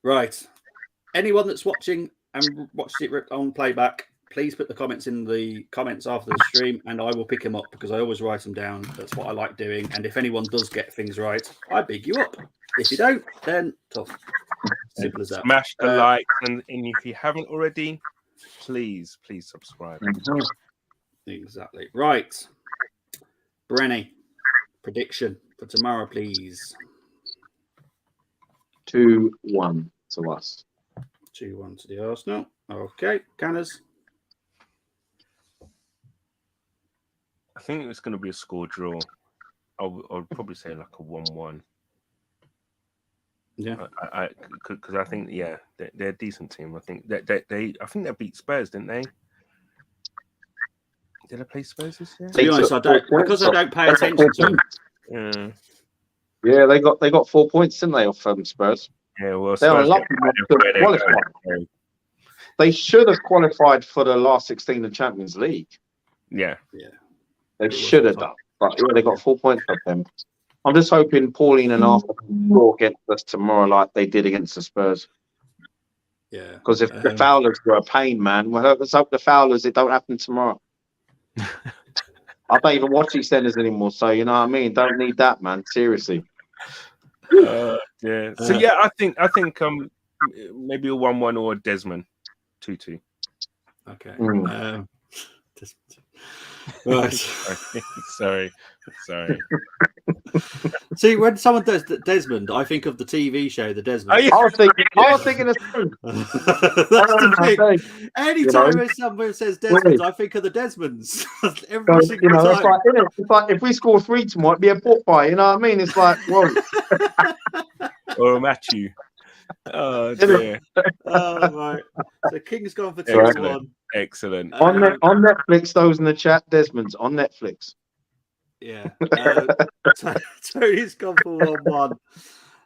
Right. Anyone that's watching and watched it on playback, please put the comments in the comments after the stream, and I will pick them up because I always write them down. That's what I like doing. And if anyone does get things right, I big you up. If you don't, then tough. Simple as that. Smash the like, and if you haven't already, please subscribe. Exactly. Right. Brenny, prediction for tomorrow, please. 2-1 to us. 2-1 to the Arsenal. Okay. Canners. I think it's going to be a score draw. I would probably say like a 1-1. Yeah, because I think they're a decent team. I think they beat Spurs, didn't they? Did they play Spurs this year? To be honest, I don't pay attention to them. Yeah, they got 4 points, didn't they, off Spurs? Yeah, well, they were lucky to qualify. They should have qualified for the last 16 of Champions League. Yeah. They should have done, but they got 4 points off them. I'm just hoping Pauline and Arthur will against us tomorrow like they did against the Spurs. Yeah. Because if the Fowlers were a pain, man, let's hope the Fowlers, it don't happen tomorrow. I don't even watch EastEnders anymore, so you know what I mean? Don't need that, man. Seriously. Yeah. So I think maybe a 1-1 or a Desmond 2-2. Okay. Right. Sorry. See, when someone does Desmond, I think of the TV show, The Desmond. I was thinking of That's the thing. Anytime someone says Desmond, I think of the Desmonds. Every single time. It's like if we score 3 tomorrow, it'd be a port pie. You know what I mean? It's like, whoa. Or a Matthew. Oh dear. Oh right. So King's gone for 2-1. Excellent. On Netflix, those in the chat, Desmond's on Netflix. Yeah. Tony's gone for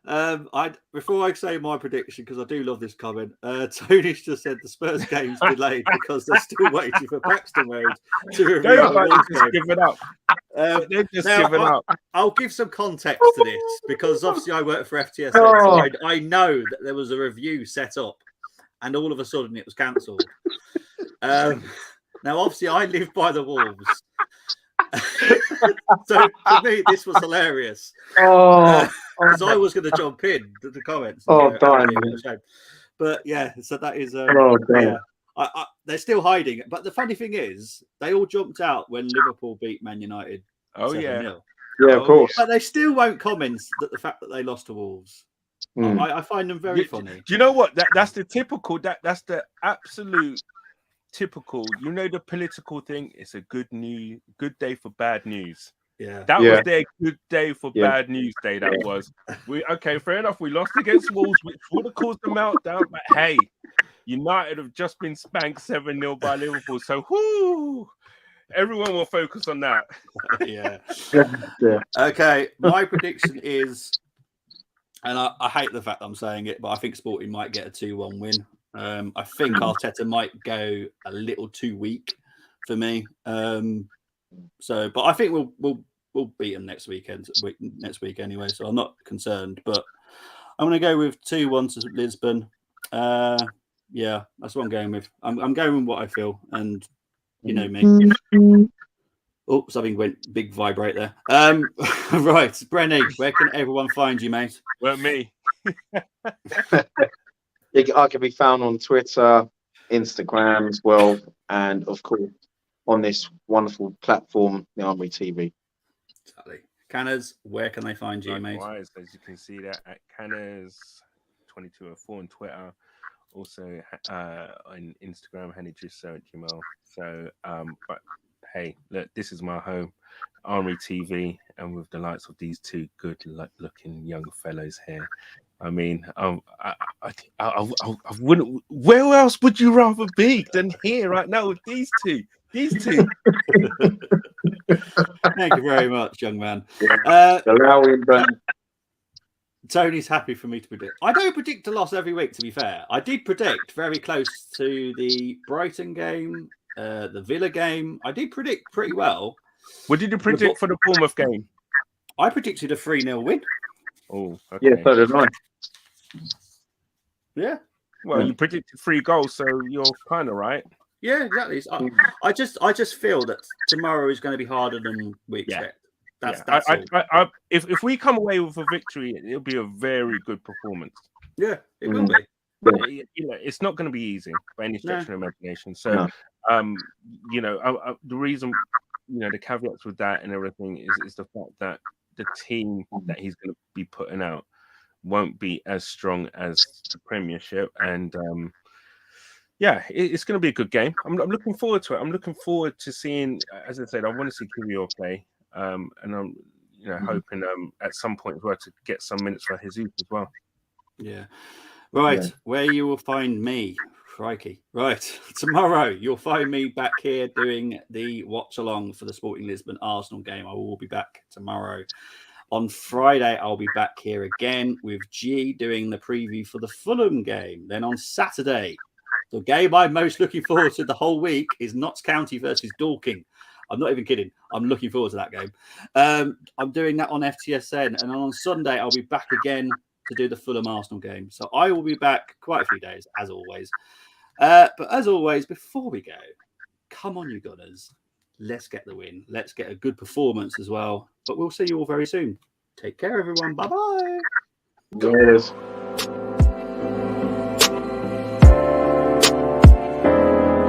1-1. Before I say my prediction, because I do love this comment, Tony's just said the Spurs game's delayed because they're still waiting for Paxton Road to review They've just given up. I'll give some context to this because obviously I work for FTSS, so I know that there was a review set up and all of a sudden it was cancelled. Now, obviously, I live by the Wolves. So for me, this was hilarious. Because I was going to jump in the comments. But yeah, so that is. They're still hiding it. But the funny thing is, they all jumped out when Liverpool beat Man United. 7-0. Yeah, of course. But they still won't comment that the fact that they lost to Wolves. I find them very funny. Do you know what? That's the typical. That's the absolute typical. You know the political thing. It's a good day for bad news. Yeah, that was their good day for bad news day. That was. Fair enough. We lost against Wolves, which would have caused a meltdown. But hey, United have just been spanked 7-0 by Liverpool. So everyone will focus on that. Yeah. Okay, my prediction is. And I hate the fact I'm saying it, but I think Sporting might get a 2-1 win. I think Arteta might go a little too weak for me. But I think we'll beat them next week anyway. So I'm not concerned. But I'm going to go with 2-1 to Lisbon. Yeah, that's what I'm going with. I'm going with what I feel, and you know me. Oh, something went big vibrate there. Right, Brenny, where can everyone find you, mate? Well, me. I can be found on Twitter, Instagram as well, and of course on this wonderful platform, the Armory TV. Exactly. Canners, where can they find you, mate? As you can see that at Canners2204 on Twitter, also on Instagram, Henny just so at Gmail. So, but hey, look, this is my home, Armory TV, and with the likes of these two good-looking young fellows here. I mean, I wouldn't. Where else would you rather be than here right now with these two? These two. Thank you very much, young man. Tony's happy for me to predict. I don't predict a loss every week, to be fair. I did predict very close to the Brighton game, the Villa game. I did predict pretty well. What did you predict for the Bournemouth game? I predicted a 3-0 win. Oh, okay. Yeah, so did I. Yeah. Well, you predicted 3 goals, so you're kind of right. Yeah, exactly. I just feel that tomorrow is going to be harder than we expect. That's all. If we come away with a victory, it'll be a very good performance. Yeah, it will be. You know, it's not going to be easy by any stretch of the imagination. So, you know, the reason, you know, the caveats with that and everything is the fact that the team that he's going to be putting out won't be as strong as the Premiership, and yeah, it's going to be a good game. I'm looking forward to it. I'm looking forward to seeing, as I said, I want to see Kyrgios play, and I'm, you know, hoping at some point as well to get some minutes for Jesus as well. Yeah. Right, where you will find me, crikey. Right, tomorrow you'll find me back here doing the watch along for the Sporting Lisbon Arsenal game. I will be back tomorrow. On Friday, I'll be back here again with G doing the preview for the Fulham game. Then on Saturday, the game I'm most looking forward to the whole week is Notts County versus Dorking. I'm not even kidding. I'm looking forward to that game. I'm doing that on FTSN. And on Sunday, I'll be back again to do the Fulham Arsenal game. So I will be back quite a few days, as always. But as always, before we go, come on, you Gunners. Let's get the win. Let's get a good performance as well. But we'll see you all very soon. Take care, everyone. Bye-bye. Yes.